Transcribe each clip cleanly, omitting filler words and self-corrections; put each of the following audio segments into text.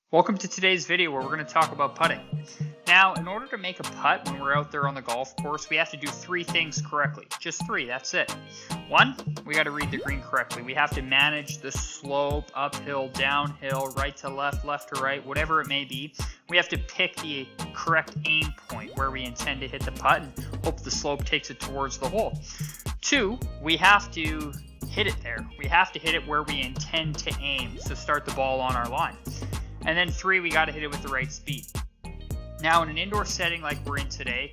Welcome to today's video where we're going to talk about putting. Now, in order to make a putt when we're out there on the golf course, we have to do three things correctly. Just three, that's it. One, we got to read the green correctly. We have to manage the slope, uphill, downhill, right to left, left to right, whatever it may be. We have to pick the correct aim point where we intend to hit the putt and hope the slope takes it towards the hole. Two, we have to hit it there. We have to hit it where we intend to aim, so start the ball on our line. And then three, we got to hit it with the right speed. Now, in an indoor setting like we're in today,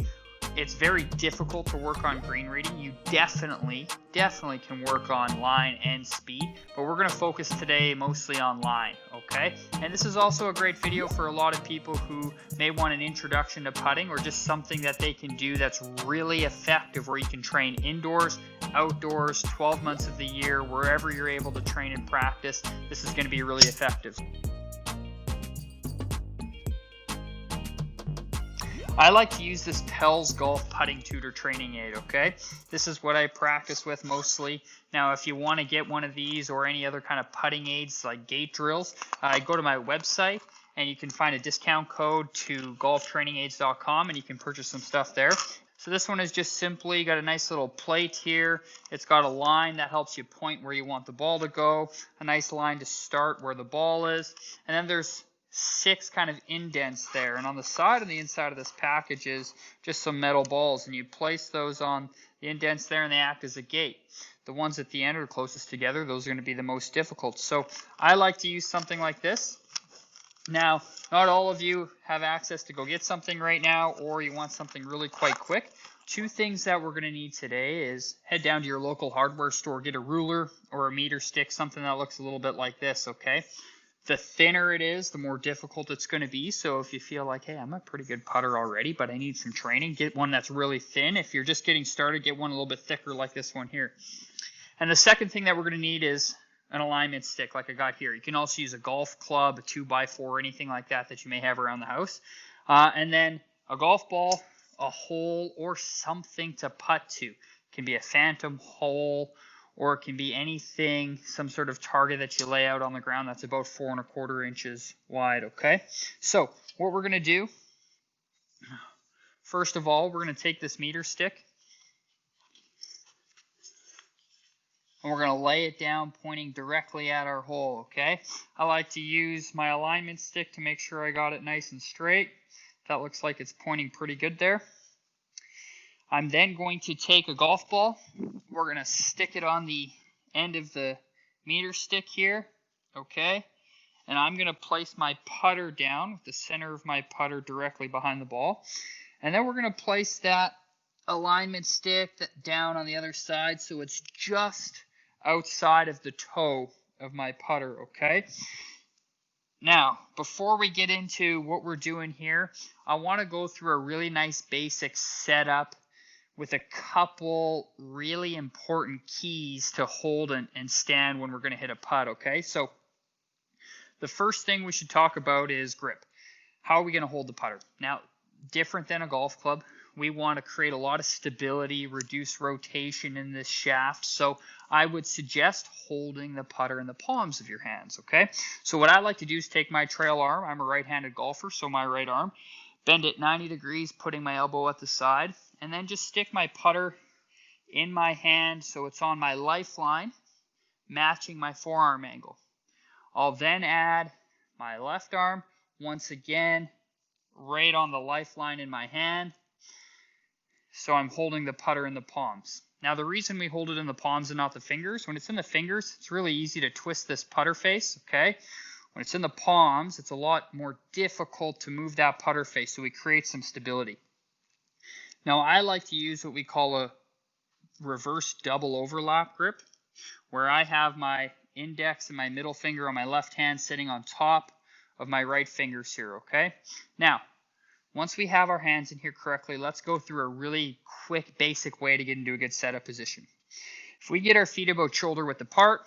it's very difficult to work on green reading. You definitely can work on line and speed, but we're going to focus today mostly on line, okay? And this is also a great video for a lot of people who may want an introduction to putting or just something that they can do that's really effective where you can train indoors, outdoors, 12 months of the year, wherever you're able to train and practice. This is going to be really effective. I like to use this PELS Golf Putting Tutor Training Aid, okay? This is what I practice with mostly. Now, if you want to get one of these or any other kind of putting aids like gate drills, go to my website and you can find a discount code to golftrainingaids.com and you can purchase some stuff there. So this one is just simply got a nice little plate here. It's got a line that helps you point where you want the ball to go, a nice line to start where the ball is, and then there's 6 kind of indents there, and on the side and the inside of this package is just some metal balls, and you place those on the indents there and they act as a gate. The ones at the end are closest together. Those are going to be the most difficult. So I like to use something like this. Now, not all of you have access to go get something right now, or you want something really quite quick. 2 things that we're going to need today is head down to your local hardware store, get a ruler or a meter stick, something that looks a little bit like this, okay? The thinner it is, the more difficult it's going to be. So if you feel like, hey, I'm a pretty good putter already, but I need some training, get one that's really thin. If you're just getting started, get one a little bit thicker like this one here. And the second thing that we're going to need is an alignment stick like I got here. You can also use a golf club, a 2x4, anything like that you may have around the house. And then a golf ball, a hole, or something to putt to. It can be a phantom hole, or it can be anything, some sort of target that you lay out on the ground that's about 4 1/4 inches wide, okay? So what we're going to do, first of all, we're going to take this meter stick and we're going to lay it down pointing directly at our hole, okay? I like to use my alignment stick to make sure I got it nice and straight. That looks like it's pointing pretty good there. I'm then going to take a golf ball. We're going to stick it on the end of the meter stick here, okay? And I'm going to place my putter down with the center of my putter directly behind the ball. And then we're going to place that alignment stick down on the other side so it's just outside of the toe of my putter, okay? Now, before we get into what we're doing here, I want to go through a really nice basic setup with a couple really important keys to hold and stand when we're going to hit a putt, okay? So the first thing we should talk about is grip. How are we going to hold the putter? Now, different than a golf club, we want to create a lot of stability, reduce rotation in this shaft. So I would suggest holding the putter in the palms of your hands, okay? So what I like to do is take my trail arm. I'm a right-handed golfer, so my right arm. Bend it 90 degrees, putting my elbow at the side. And then just stick my putter in my hand so it's on my lifeline, matching my forearm angle. I'll then add my left arm, once again, right on the lifeline in my hand. So I'm holding the putter in the palms. Now the reason we hold it in the palms and not the fingers, when it's in the fingers, it's really easy to twist this putter face, okay? When it's in the palms, it's a lot more difficult to move that putter face, so we create some stability. Now, I like to use what we call a reverse double overlap grip, where I have my index and my middle finger on my left hand sitting on top of my right fingers here, okay? Now, once we have our hands in here correctly, let's go through a really quick, basic way to get into a good setup position. If we get our feet about shoulder width apart,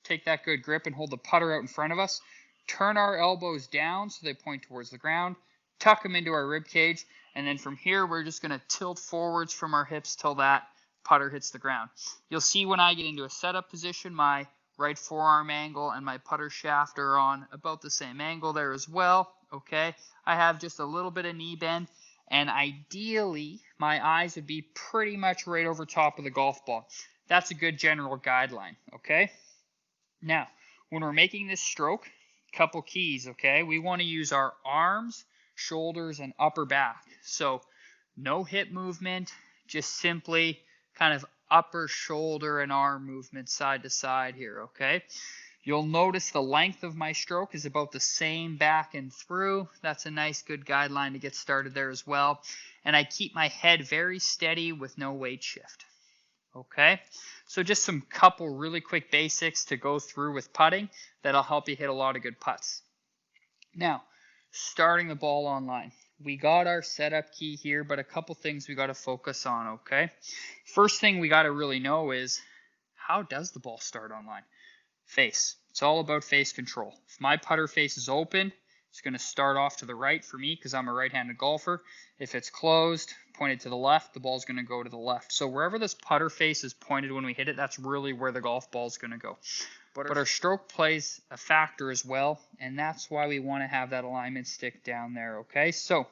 take that good grip and hold the putter out in front of us, turn our elbows down so they point towards the ground, tuck them into our rib cage, and then from here we're just going to tilt forwards from our hips till that putter hits the ground. You'll see when I get into a setup position, my right forearm angle, and my putter shaft are on about the same angle there as well. Okay, I have just a little bit of knee bend, and ideally my eyes would be pretty much right over top of the golf ball. That's a good general guideline. Okay, now when we're making this stroke, couple keys. Okay, we want to use our arms, shoulders, and upper back. So no hip movement, just simply kind of upper shoulder and arm movement side to side here. Okay, you'll notice the length of my stroke is about the same back and through. That's a nice good guideline to get started there as well. And I keep my head very steady with no weight shift. Okay, so just some couple really quick basics to go through with putting that'll help you hit a lot of good putts. Now, starting the ball on line. We got our setup key here, but a couple things we got to focus on, okay? First thing we got to really know is, how does the ball start on line? Face. It's all about face control. If my putter face is open, it's going to start off to the right for me because I'm a right-handed golfer. If it's closed, pointed to the left, the ball's going to go to the left. So wherever this putter face is pointed when we hit it, that's really where the golf ball's going to go. But our stroke plays a factor as well, and that's why we want to have that alignment stick down there, okay? So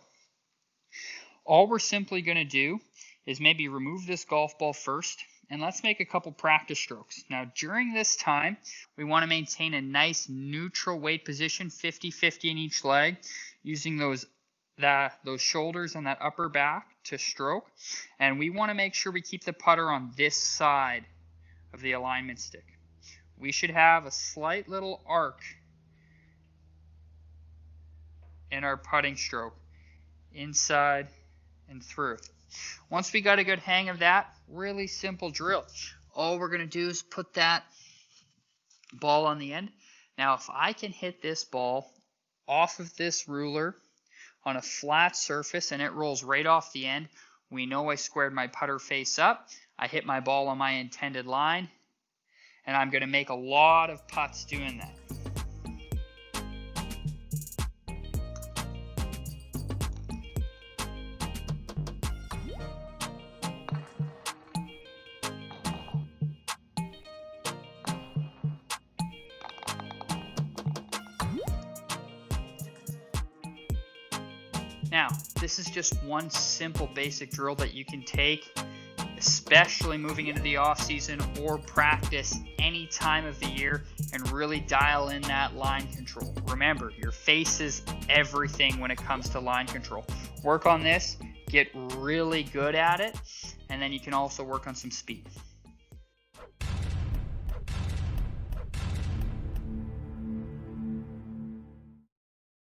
all we're simply going to do is maybe remove this golf ball first, and let's make a couple practice strokes. Now, during this time, we want to maintain a nice neutral weight position, 50-50 in each leg, using those shoulders and that upper back to stroke. And we want to make sure we keep the putter on this side of the alignment stick. We should have a slight little arc in our putting stroke, inside and through. Once we got a good hang of that, really simple drill. All we're going to do is put that ball on the end. Now, if I can hit this ball off of this ruler on a flat surface and it rolls right off the end, we know I squared my putter face up. I hit my ball on my intended line, and I'm going to make a lot of putts doing that. Now, this is just one simple basic drill that you can take, especially moving into the off season or practice any time of the year, and really dial in that line control. Remember, your face is everything when it comes to line control. Work on this, get really good at it, and then you can also work on some speed.